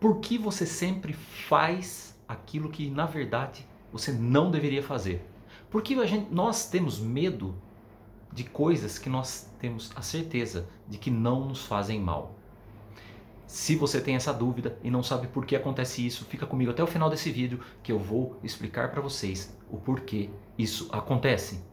Por que você sempre faz aquilo que na verdade você não deveria fazer? Por que nós temos medo de coisas que nós temos a certeza de que não nos fazem mal? Se você tem essa dúvida e não sabe por que acontece isso, fica comigo até o final desse vídeo que eu vou explicar para vocês o porquê isso acontece.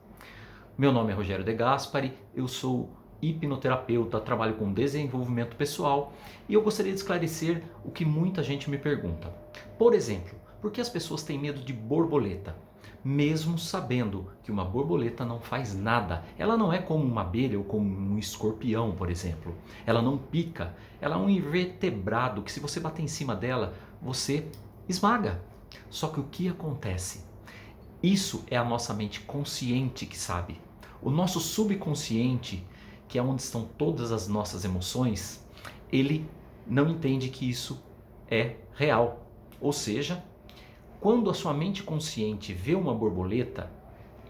Meu nome é Rogério De Gaspari, eu sou hipnoterapeuta, trabalho com desenvolvimento pessoal e eu gostaria de esclarecer o que muita gente me pergunta. Por exemplo, por que as pessoas têm medo de borboleta? Mesmo sabendo que uma borboleta não faz nada. Ela não é como uma abelha ou como um escorpião, por exemplo. Ela não pica. Ela é um invertebrado que se você bater em cima dela, você esmaga. Só que o que acontece? Isso é a nossa mente consciente que sabe. O nosso subconsciente, que é onde estão todas as nossas emoções, ele não entende que isso é real. Ou seja, quando a sua mente consciente vê uma borboleta,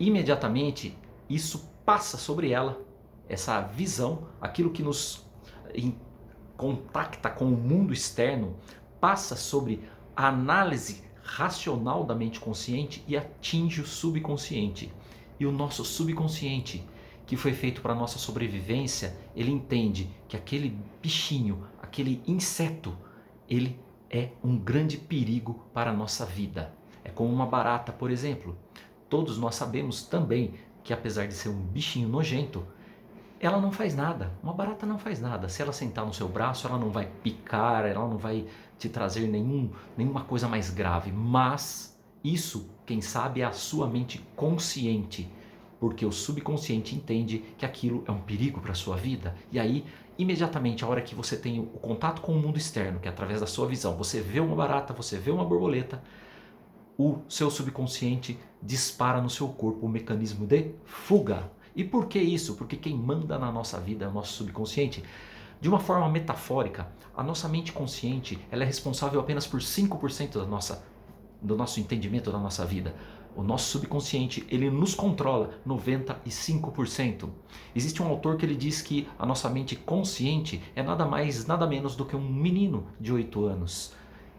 imediatamente isso passa sobre ela, essa visão, aquilo que nos contacta com o mundo externo, passa sobre a análise racional da mente consciente e atinge o subconsciente. E o nosso subconsciente, que foi feito para a nossa sobrevivência, ele entende que aquele bichinho, aquele inseto, ele é um grande perigo para a nossa vida. É como uma barata, por exemplo. Todos nós sabemos também que apesar de ser um bichinho nojento, ela não faz nada. Uma barata não faz nada. Se ela sentar no seu braço, ela não vai picar, ela não vai te trazer nenhuma coisa mais grave. Mas isso, quem sabe, é a sua mente consciente. Porque o subconsciente entende que aquilo é um perigo para a sua vida. E aí, imediatamente, a hora que você tem o contato com o mundo externo, que é através da sua visão, você vê uma barata, você vê uma borboleta, o seu subconsciente dispara no seu corpo o mecanismo de fuga. E por que isso? Porque quem manda na nossa vida é o nosso subconsciente. De uma forma metafórica, a nossa mente consciente ela é responsável apenas por 5% do nosso entendimento da nossa vida. O nosso subconsciente, ele nos controla 95%. Existe um autor que ele diz que a nossa mente consciente é nada mais, nada menos do que um menino de 8 anos.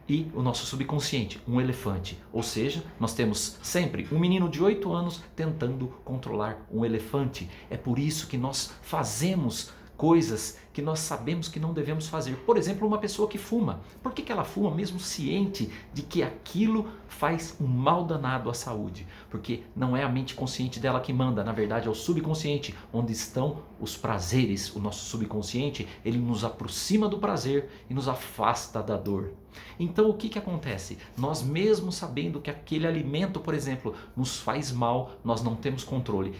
E o nosso subconsciente, um elefante. Ou seja, nós temos sempre um menino de 8 anos tentando controlar um elefante. É por isso que nós fazemos coisas que nós sabemos que não devemos fazer. Por exemplo, uma pessoa que fuma. Por que ela fuma mesmo ciente de que aquilo faz um mal danado à saúde? Porque não é a mente consciente dela que manda, na verdade é o subconsciente, onde estão os prazeres. O nosso subconsciente, ele nos aproxima do prazer e nos afasta da dor. Então o que acontece? Nós mesmo sabendo que aquele alimento, por exemplo, nos faz mal, nós não temos controle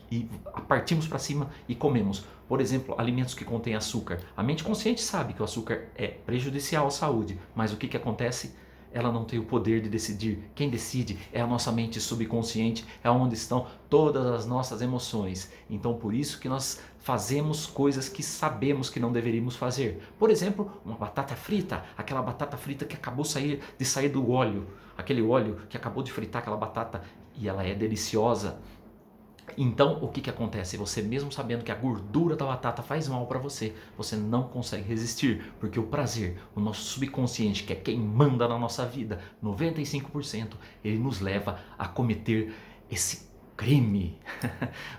e partimos para cima e comemos. Por exemplo, alimentos que contêm açúcar. A mente consciente sabe que o açúcar é prejudicial à saúde, mas o que acontece? Ela não tem o poder de decidir. Quem decide é a nossa mente subconsciente, é onde estão todas as nossas emoções. Então por isso que nós fazemos coisas que sabemos que não deveríamos fazer. Por exemplo, uma batata frita, aquela batata frita que acabou de sair do óleo, aquele óleo que acabou de fritar aquela batata e ela é deliciosa. Então, o que acontece? Você mesmo sabendo que a gordura da batata faz mal para você, você não consegue resistir, porque o prazer, o nosso subconsciente, que é quem manda na nossa vida, 95%, ele nos leva a cometer esse crime.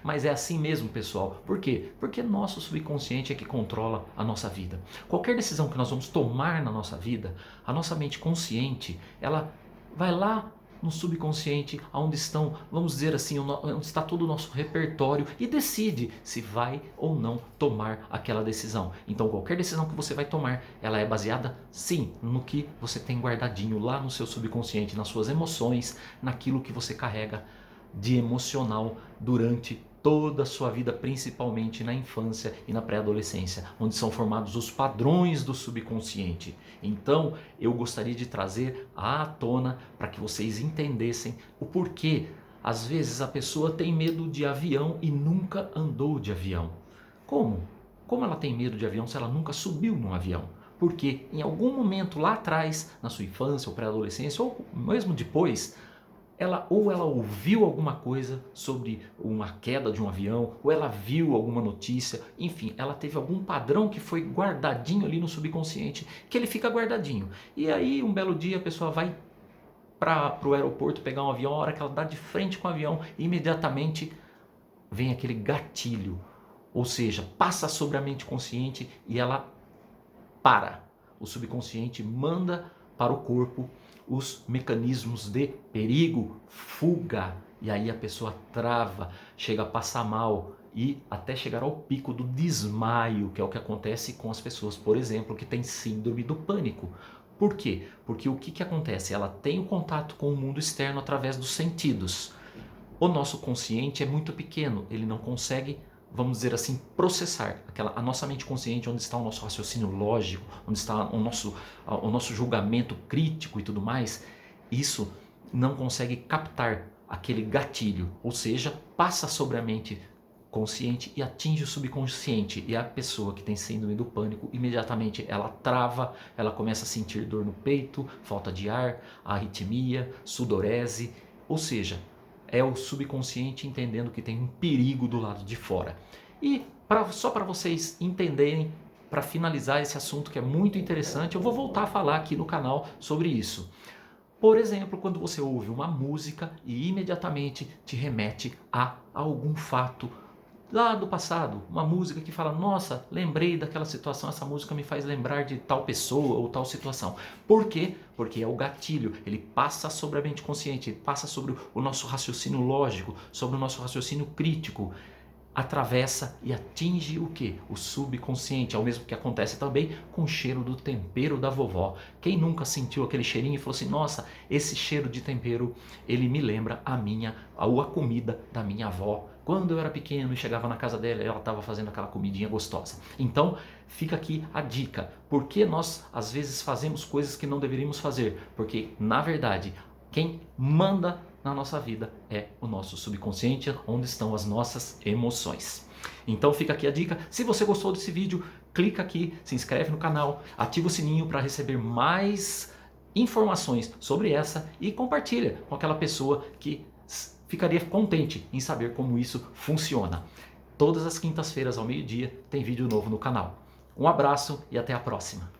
Mas é assim mesmo, pessoal. Por quê? Porque nosso subconsciente é que controla a nossa vida. Qualquer decisão que nós vamos tomar na nossa vida, a nossa mente consciente, ela vai lá no subconsciente, onde estão, vamos dizer assim, onde está todo o nosso repertório e decide se vai ou não tomar aquela decisão. Então qualquer decisão que você vai tomar, ela é baseada sim no que você tem guardadinho lá no seu subconsciente, nas suas emoções, naquilo que você carrega de emocional durante toda a sua vida, principalmente na infância e na pré-adolescência, onde são formados os padrões do subconsciente. Então, eu gostaria de trazer à tona para que vocês entendessem o porquê. Às vezes a pessoa tem medo de avião e nunca andou de avião. Como? Como ela tem medo de avião se ela nunca subiu num avião? Porque em algum momento lá atrás, na sua infância ou pré-adolescência, ou mesmo depois, ou ela ouviu alguma coisa sobre uma queda de um avião, ou ela viu alguma notícia, enfim, ela teve algum padrão que foi guardadinho ali no subconsciente, que ele fica guardadinho. E aí um belo dia a pessoa vai para o aeroporto pegar um avião, a hora que ela dá de frente com o avião, imediatamente vem aquele gatilho, ou seja, passa sobre a mente consciente e ela para. O subconsciente manda para o corpo os mecanismos de perigo, fuga, e aí a pessoa trava, chega a passar mal e até chegar ao pico do desmaio, que é o que acontece com as pessoas, por exemplo, que têm síndrome do pânico. Por quê? Porque o que acontece? Ela tem o contato com o mundo externo através dos sentidos. O nosso consciente é muito pequeno, ele não consegue, vamos dizer assim, processar. A nossa mente consciente, onde está o nosso raciocínio lógico, onde está o nosso julgamento crítico e tudo mais, isso não consegue captar aquele gatilho, ou seja, passa sobre a mente consciente e atinge o subconsciente. E a pessoa que tem síndrome do pânico, imediatamente ela trava, ela começa a sentir dor no peito, falta de ar, arritmia, sudorese, ou seja, é o subconsciente entendendo que tem um perigo do lado de fora. E só para vocês entenderem, para finalizar esse assunto que é muito interessante, eu vou voltar a falar aqui no canal sobre isso. Por exemplo, quando você ouve uma música e imediatamente te remete a algum fato lá do passado, uma música que fala, nossa, lembrei daquela situação, essa música me faz lembrar de tal pessoa ou tal situação. Por quê? Porque é o gatilho, ele passa sobre a mente consciente, ele passa sobre o nosso raciocínio lógico, sobre o nosso raciocínio crítico, atravessa e atinge o que? O subconsciente. É o mesmo que acontece também com o cheiro do tempero da vovó. Quem nunca sentiu aquele cheirinho e falou assim, nossa, esse cheiro de tempero, ele me lembra a comida da minha avó. Quando eu era pequeno e chegava na casa dela, ela estava fazendo aquela comidinha gostosa. Então, fica aqui a dica. Por que nós, às vezes, fazemos coisas que não deveríamos fazer? Porque, na verdade, quem manda na nossa vida é o nosso subconsciente, onde estão as nossas emoções. Então fica aqui a dica. Se você gostou desse vídeo, clica aqui, se inscreve no canal, ativa o sininho para receber mais informações sobre essa e compartilha com aquela pessoa que ficaria contente em saber como isso funciona. Todas as quintas-feiras ao meio-dia tem vídeo novo no canal. Um abraço e até a próxima.